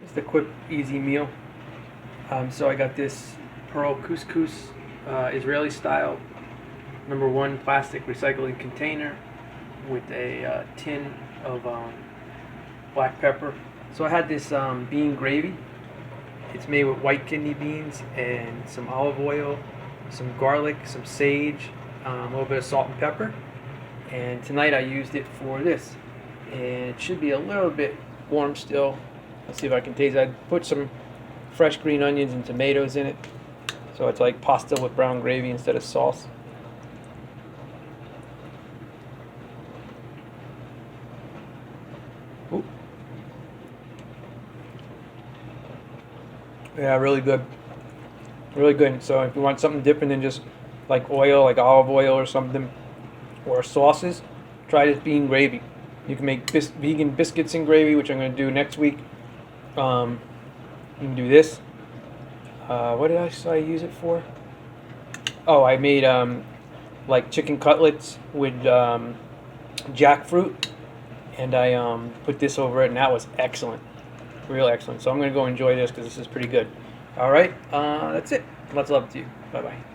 It's the quick, easy meal. So I got this pearl couscous, Israeli style, #1 plastic recycling container with a tin of black pepper. So I had this bean gravy. It's made with white kidney beans and some olive oil, some garlic, some sage, a little bit of salt and pepper. And tonight I used it for this. And it should be a little bit warm still. Let's see if I can taste it. I put some fresh green onions and tomatoes in it. So it's like pasta with brown gravy instead of sauce. Ooh. Yeah, really good. Really good. So if you want something different than just like oil, like olive oil or something, or sauces, try this bean gravy. You can make vegan biscuits in gravy, which I'm going to do next week. You can do this. What did I use it for? Oh, I made like chicken cutlets with jackfruit, and I put this over it, and that was excellent, real excellent. So I'm gonna go enjoy this because this is pretty good. All right, that's it. Much love to you. Bye bye.